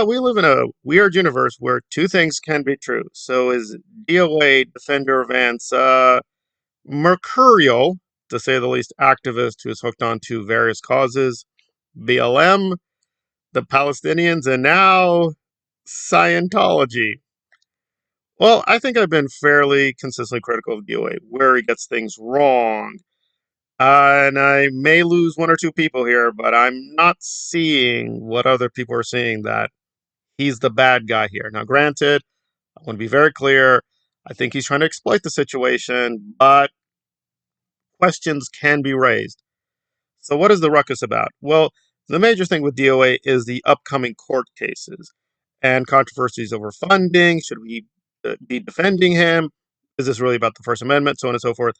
We live in a weird universe where two things can be true. So is DOA Defender Vance mercurial, to say the least, activist who's hooked onto various causes, BLM, the Palestinians, and now Scientology? Well, I think I've been fairly consistently critical of DOA, where he gets things wrong. And I may lose one or two people here, but I'm not seeing what other people are seeing, that he's the bad guy here. Now, granted, I want to be very clear. I think he's trying to exploit the situation, but questions can be raised. So, what is the ruckus about? Well, the major thing with DOA is the upcoming court cases and controversies over funding. Should we be defending him? Is this really about the First Amendment? So on and so forth.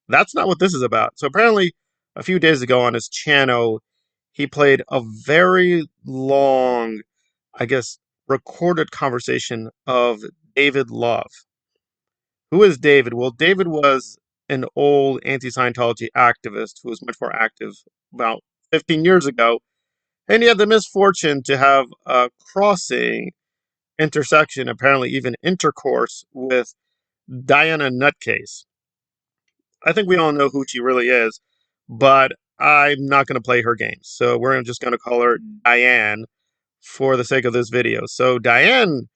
That's not what this is about. So, apparently, a few days ago on his channel, he played a very long, I guess, recorded conversation of David Love. Who is David? Well, David was an old anti-Scientology activist who was much more active about 15 years ago, and he had the misfortune to have a crossing, intersection, apparently even intercourse with Diane Nutcase. I think we all know who she really is, but I'm not going to play her games. So we're just going to call her Diane for the sake of this video. So Diane,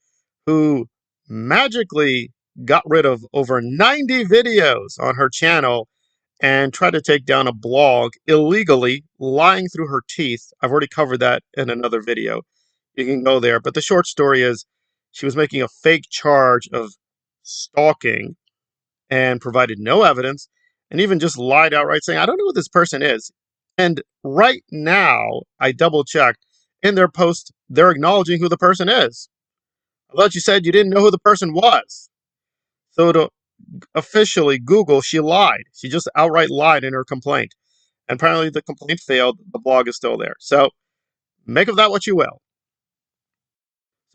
who magically got rid of over 90 videos on her channel and tried to take down a blog illegally, lying through her teeth. I've already covered that in another video. You can go there. But the short story is she was making a fake charge of stalking and provided no evidence, and even just lied outright saying, I don't know who this person is. And right now, I double checked, in their post, they're acknowledging who the person is. I thought you said you didn't know who the person was. So to officially Google, she lied. She just outright lied in her complaint. And apparently the complaint failed. The blog is still there. So make of that what you will.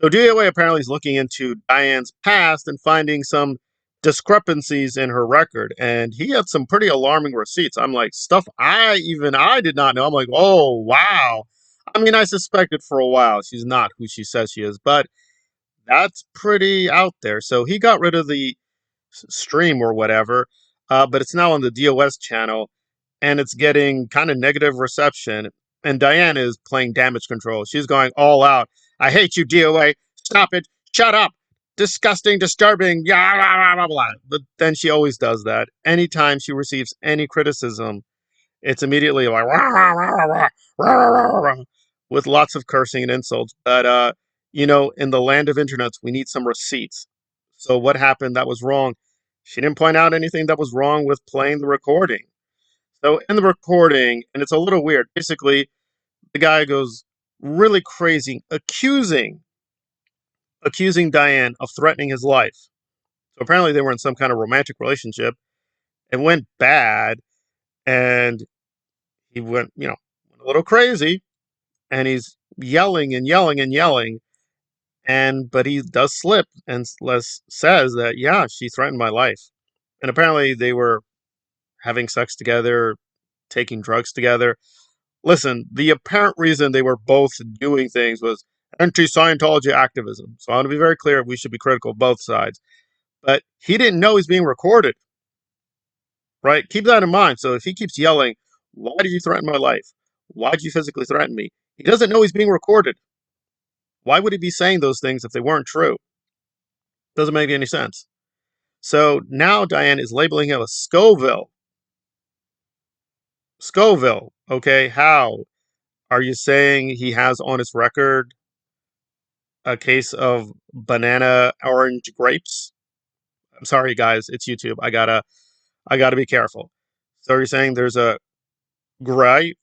So DOA apparently is looking into Diane's past and finding some discrepancies in her record. And he had some pretty alarming receipts. I'm like, stuff I did not know. I'm like, oh, wow. I mean, I suspected for a while she's not who she says she is, but that's pretty out there. So he got rid of the stream or whatever, but it's now on the DOS channel, and it's getting kind of negative reception. And Diane is playing damage control. She's going all out. I hate you, DOA. Stop it. Shut up. Disgusting, disturbing. Blah, blah, blah, blah. But then she always does that. Anytime she receives any criticism, it's immediately like rah, rah, rah, rah, rah, rah, rah, with lots of cursing and insults. But in the land of internets, we need some receipts. So what happened that was wrong? She didn't point out anything that was wrong with playing the recording. So in the recording, and it's a little weird, basically the guy goes really crazy, accusing Diane of threatening his life. So apparently they were in some kind of romantic relationship. It went bad, and he went, a little crazy, and he's yelling and yelling and yelling. But he does slip and says that, yeah, she threatened my life. And apparently they were having sex together, taking drugs together. Listen, the apparent reason they were both doing things was anti-Scientology activism. So I want to be very clear, we should be critical of both sides. But he didn't know he's being recorded, right? Keep that in mind. So if he keeps yelling, why did you threaten my life? Why did you physically threaten me? He doesn't know he's being recorded. Why would he be saying those things if they weren't true? Doesn't make any sense. So now Diane is labeling him a Scoville. Scoville, okay, how? Are you saying he has on his record a case of banana orange grapes? I'm sorry, guys, it's YouTube. I gotta be careful. So you're saying there's a gray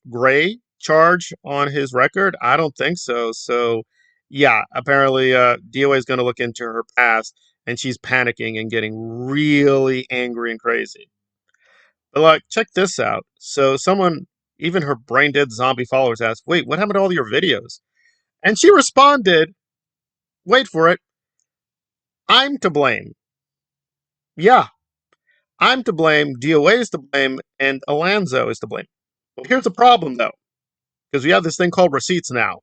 charge on his record? I don't think so. So yeah, apparently DOA is going to look into her past, and she's panicking and getting really angry and crazy. But like, check this out. So someone, even her brain dead zombie followers, asked, wait, what happened to all your videos? And she responded, wait for it, I'm to blame. Yeah, I'm to blame, DOA is to blame, and Alonzo is to blame. Well, here's the problem, though, because we have this thing called receipts now.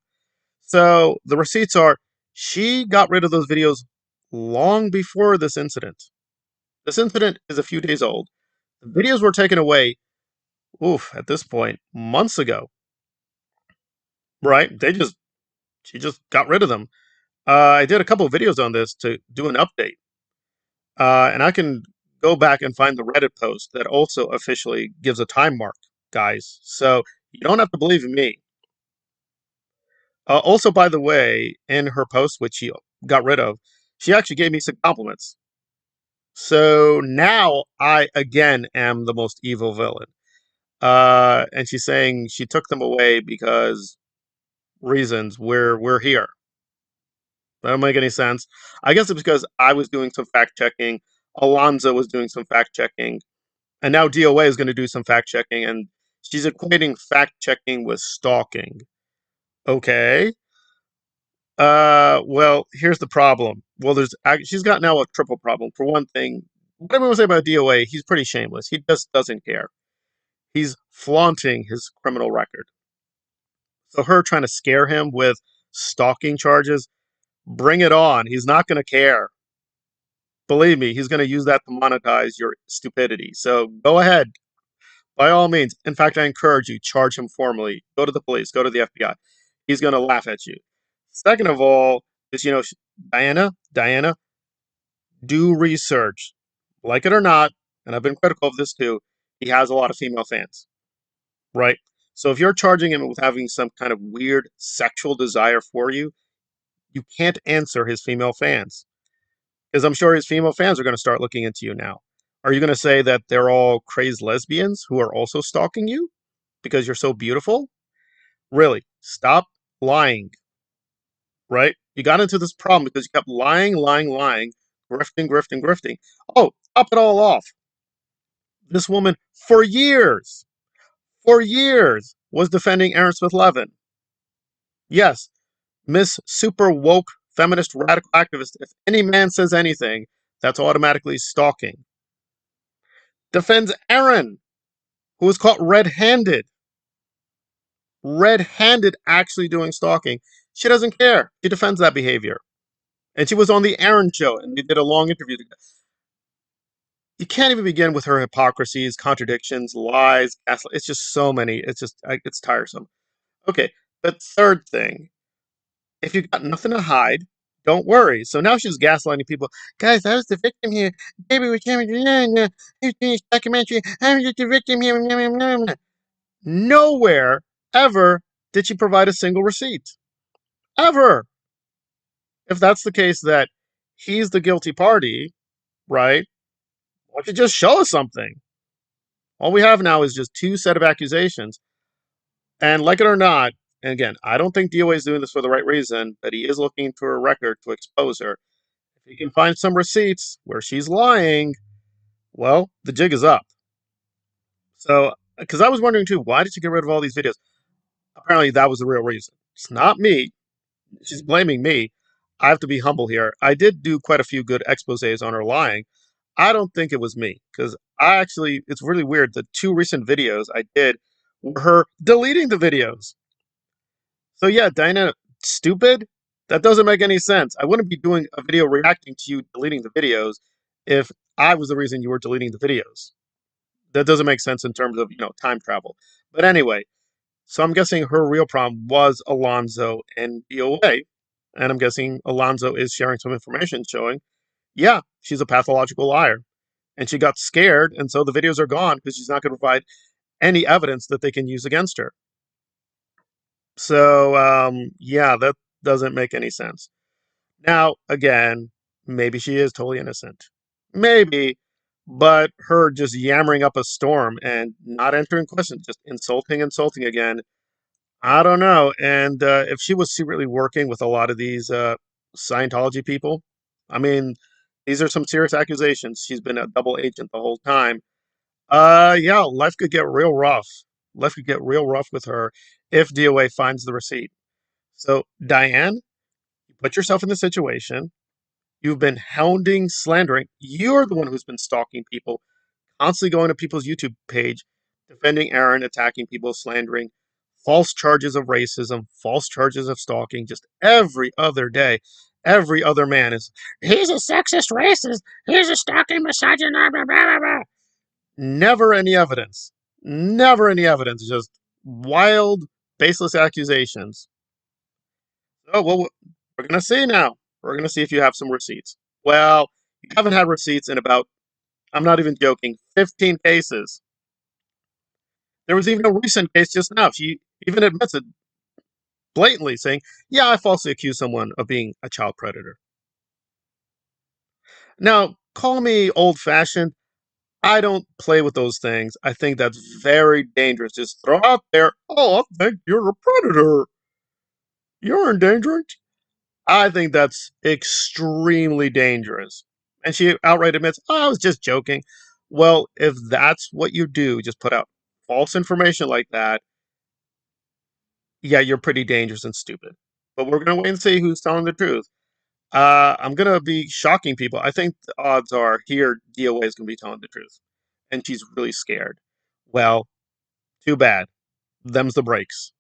So the receipts are, She got rid of those videos long before this incident. This incident is a few days old. The videos were taken away, at this point, months ago, right? She just got rid of them. I did a couple of videos on this to do an update. And I can go back and find the Reddit post that also officially gives a time mark, guys. So you don't have to believe in me. Also, by the way, in her post, which she got rid of, she actually gave me some compliments. So now I again am the most evil villain. And she's saying she took them away because reasons. We're here. That don't make any sense. I guess it's because I was doing some fact checking. Alonzo was doing some fact checking. And now DOA is going to do some fact checking. And she's equating fact checking with stalking. Okay. Well, here's the problem. Well, she's got now a triple problem. For one thing, what I'm going to say about DOA, he's pretty shameless. He just doesn't care. He's flaunting his criminal record. So her trying to scare him with stalking charges, bring it on. He's not going to care. Believe me, he's going to use that to monetize your stupidity. So go ahead, by all means. In fact, I encourage you, charge him formally. Go to the police, go to the FBI. He's going to laugh at you. Second of all, is, Diana, do research. Like it or not, and I've been critical of this too, he has a lot of female fans, right? So if you're charging him with having some kind of weird sexual desire for you, you can't answer his female fans. Because I'm sure his female fans are going to start looking into you now. Are you going to say that they're all crazed lesbians who are also stalking you because you're so beautiful? Really, stop lying, right? You got into this problem because you kept lying, grifting. Oh, top it all off. This woman, for years, was defending Aaron Smith-Levin. Yes, Miss Super Woke Feminist Radical Activist. If any man says anything, that's automatically stalking. Defends Aaron, who was caught red-handed actually doing stalking. She doesn't care. She defends that behavior. And she was on the Aaron show, and we did a long interview together. You can't even begin with her hypocrisies, contradictions, lies, gaslight. It's just so many. It's tiresome. Okay, but third thing, if you've got nothing to hide, don't worry. So now she's gaslighting people. Guys, I was the victim here. Baby, we can't do documentary. I'm just the victim here. Nowhere ever did she provide a single receipt. Ever. If that's the case that he's the guilty party, right? Why don't you just show us something? All we have now is just two set of accusations. And like it or not, and again, I don't think DOA is doing this for the right reason, but he is looking for a record to expose her. If he can find some receipts where she's lying, well, the jig is up. So, because I was wondering too, why did she get rid of all these videos? Apparently, that was the real reason. It's not me. She's blaming me. I have to be humble here. I did do quite a few good exposés on her lying. I don't think it was me because it's really weird. The two recent videos I did were her deleting the videos. So yeah, Diana, stupid? That doesn't make any sense. I wouldn't be doing a video reacting to you deleting the videos if I was the reason you were deleting the videos. That doesn't make sense in terms of, time travel. But anyway, so I'm guessing her real problem was Alonzo and DOA. And I'm guessing Alonzo is sharing some information showing, yeah, she's a pathological liar. And she got scared, and so the videos are gone because she's not going to provide any evidence that they can use against her. So, yeah, that doesn't make any sense. Now, again, maybe she is totally innocent. Maybe, but her just yammering up a storm and not answering questions, just insulting again. I don't know. And if she was secretly working with a lot of these Scientology people, I mean, these are some serious accusations. She's been a double agent the whole time. Yeah, life could get real rough. Life could get real rough with her if DOA finds the receipt. So, Diane, you put yourself in the situation. You've been hounding, slandering. You're the one who's been stalking people, constantly going to people's YouTube page, defending Aaron, attacking people, slandering. false charges of racism, false charges of stalking, just every other day. Every other man is, he's a sexist racist, he's a stalking misogynist, blah, blah, blah, blah. Never any evidence. Never any evidence. Just wild, baseless accusations. Oh, well, we're going to see now. We're going to see if you have some receipts. Well, you haven't had receipts in about, I'm not even joking, 15 cases. There was even a recent case just now. She even admits it blatantly, saying, yeah, I falsely accused someone of being a child predator. Now, call me old fashioned. I don't play with those things. I think that's very dangerous. Just throw out there, oh, I think you're a predator. You're endangering. I think that's extremely dangerous. And she outright admits, oh, I was just joking. Well, if that's what you do, just put out false information like that, yeah, you're pretty dangerous and stupid. But we're going to wait and see who's telling the truth. I'm going to be shocking people. I think the odds are here DOA is going to be telling the truth. And she's really scared. Well, too bad. Them's the breaks.